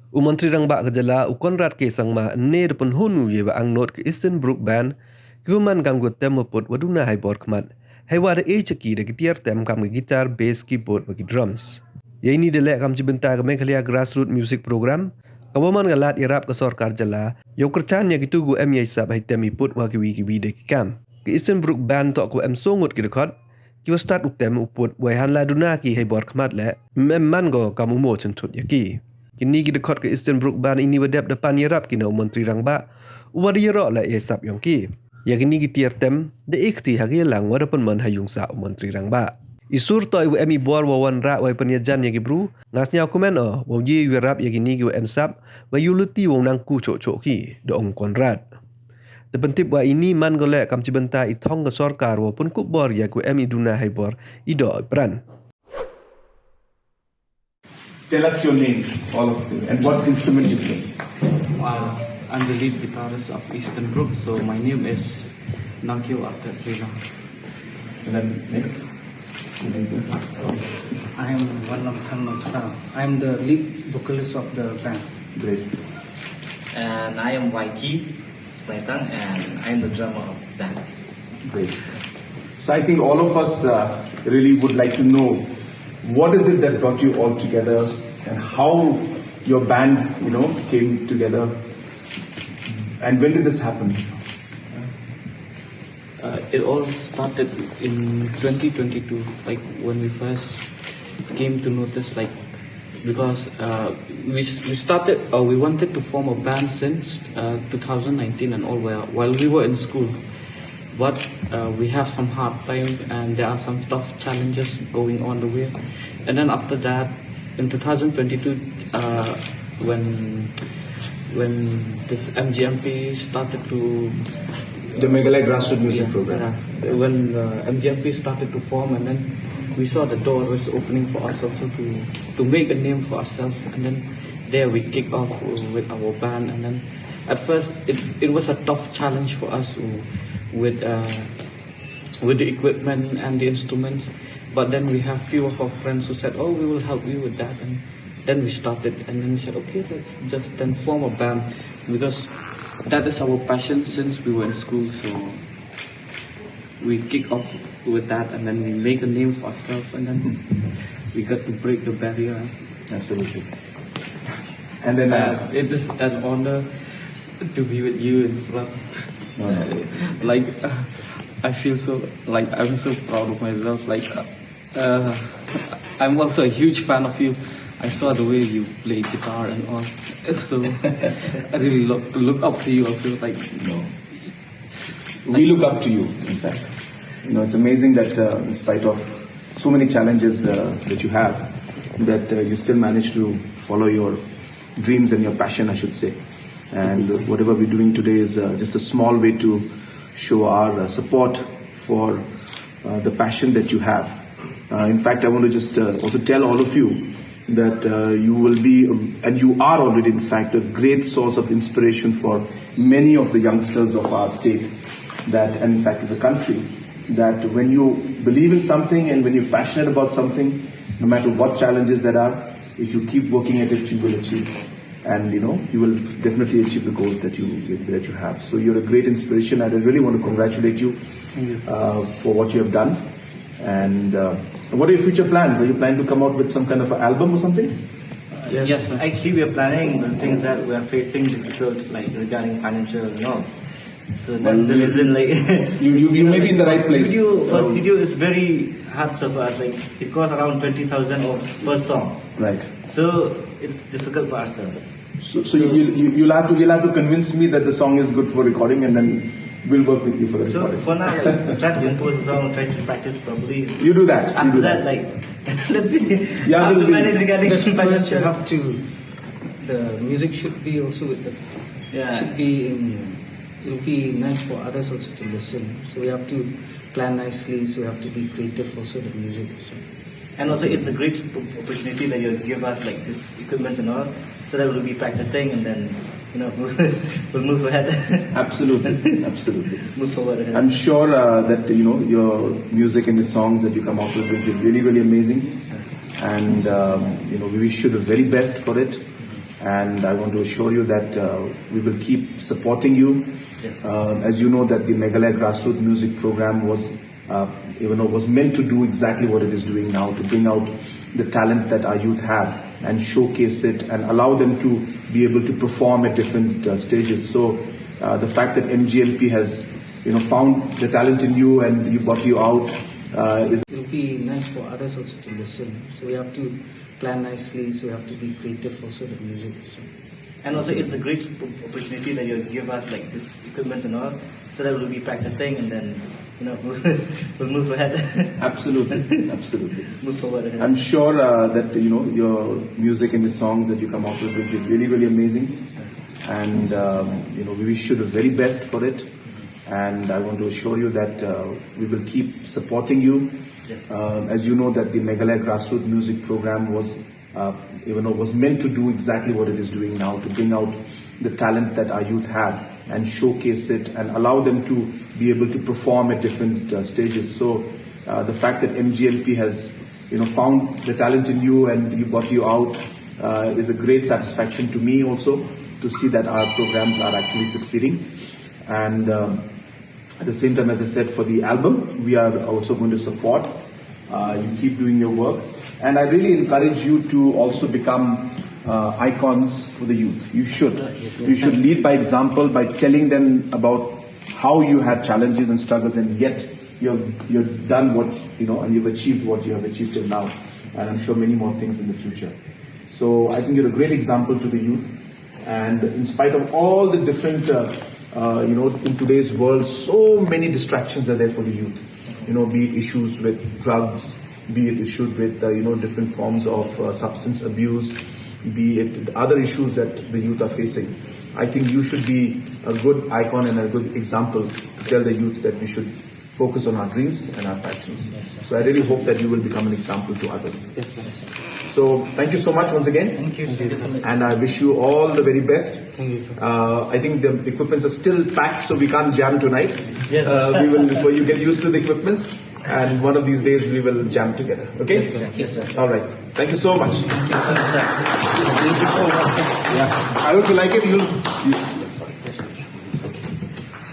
Menteri rang ba kejala Conrad ke sangma ne depan honu ye ba ang not ke Eastern Brook Band kuman kam go tem pot waduna hai bor khmat hai wa de cheki de tiar tem kam ke guitar bass keyboard bagi drums ye ini de lek kam cibenta ke mekhalia grassroots music program kawaman galat yarap ke sorkar jala yo kerchan ye gitu gu em ye sab hai temi pot wa ki de kam ke Eastern Brook Band to ko em songot ki record ki start up tem upot wa han la duna ki hai bor khmat le memman go kam umo chentut ye ki kini kita kot ke Eastern Brook Band ini wadap depan yarap kina Menteri Rangba wadi yarok la esap yang ki ya kini kita tem de ikti hagi lang wadapan man hayung sa Menteri Rangba isur to ibu emi bor wawan ra wai penyajan ya gibru ngasnya komen wa ye yarap ya kini gu emsap wa yuluti wong nang ku cok ki de ong Conrad Tepentip wa ini man golek kam cibenta itong ke sorkar wa pun kubor ya ku emi duna haibor ido peran Tell us your names, all of them, and what instrument you play. I'm the lead guitarist of Eastern Brook, so my name is Nakyo after Wyrta. And then next. I am one of I am the lead vocalist of the band. Great. And I am Waiki Smaitang, and I am the drummer of the band. Great. So I think all of us really would like to know what is it that brought you all together and how your band, came together, and when did this happen? It all started in 2022, like when we first came to notice, like because we wanted to form a band since 2019 and all while we were in school, but we have some hard time and there are some tough challenges going on the way, and then after that in 2022 when this MGMP started to The Meghalaya Grassroots Music Program. When MGMP started to form, and then we saw the door was opening for us also to make a name for ourselves, and then there we kick off with our band, and then at first it was a tough challenge for us with the equipment and the instruments, but then we have few of our friends who said, oh, we will help you with that, and then we started, and then we said, okay, let's just then form a band, because that is our passion since we were in school. So we kick off with that, and then we make a name for ourselves, and then we got to break the barrier. Absolutely. And then it is an honor to be with you in front. I feel so I'm so proud of myself. I'm also a huge fan of you. I saw the way you play guitar and all. So I really look up to you also. We look up to you, in fact. It's amazing that in spite of so many challenges that you have, that you still manage to follow your dreams and your passion, I should say. And whatever we're doing today is just a small way to show our support for the passion that you have. In fact, I want to just also tell all of you that you will be, and you are already, in fact, a great source of inspiration for many of the youngsters of our state, and in fact of the country, that when you believe in something and when you're passionate about something, no matter what challenges there are, if you keep working at it, you will achieve. And you will definitely achieve the goals that you have. So you're a great inspiration, and I really want to congratulate you for what you have done. And what are your future plans? Are you planning to come out with some kind of an album or something? Yes, actually we are planning the things that we are facing difficult, regarding financial and all. So that's the reason, you may be in the right place. Studio is very hard so far. It costs around 20,000 per song. Right. So it's difficult for ourselves. So you'll have to convince me that the song is good for recording, and then we'll work with you for the recording. So for now, try to compose the song, try to practice properly. You do that. After that, let's see. Yeah, After manage regarding first you have to. The music should be also with the. Yeah. It will be nice for others also to listen. So we have to plan nicely. So we have to be creative also the music. So. And also, it's a great opportunity that you give us this equipment and all, so that we'll be practicing, and then we'll move ahead. Absolutely. Move forward ahead. I'm sure that your music and the songs that you come out with will be really, really amazing, and we wish you the very best for it. And I want to assure you that we will keep supporting you. As you know, that the Meghalaya Grassroots Music Program was meant to do exactly what it is doing now, to bring out the talent that our youth have and showcase it and allow them to be able to perform at different stages. So the fact that MGLP has found the talent in you and you brought you out is. It will be nice for others also to listen. So we have to plan nicely. So we have to be creative also the music. So. And also, it's a great opportunity that you give us like this equipment and all, so that we'll be practicing and then we'll move ahead. Absolutely, absolutely. Move forward. Ahead. I'm sure that your music and the songs that you come out with will be really, really amazing. And we wish you the very best for it. And I want to assure you that we will keep supporting you. As you know, that the Meghalaya Grassroots Music Program was meant to do exactly what it is doing now, to bring out the talent that our youth have and showcase it and allow them to be able to perform at different stages. So the fact that MGLP has found the talent in you and you brought you out is a great satisfaction to me also, to see that our programs are actually succeeding. And at the same time, as I said, for the album, we are also going to support. You keep doing your work. And I really encourage you to also become icons for the youth. You should. You should lead by example, by telling them about how you had challenges and struggles, and yet you've done what, and you've achieved what you have achieved till now. And I'm sure many more things in the future. So I think you're a great example to the youth. And in spite of all the different, in today's world, so many distractions are there for the youth. Be it issues with drugs, be it issues with different forms of substance abuse, be it other issues that the youth are facing. I think you should be a good icon and a good example to tell the youth that we should focus on our dreams and our passions. Yes, so I really hope that you will become an example to others. Yes, sir. So thank you so much once again. Thank you, sir. And I wish you all the very best. Thank you, sir. I think the equipments are still packed, so we can't jam tonight. Yes. We will, before you get used to the equipments, and one of these days we will jam together. Okay? Yes, sir. Yes, sir. All right. Thank you so much. Thank you so much. Yeah. I hope you like it.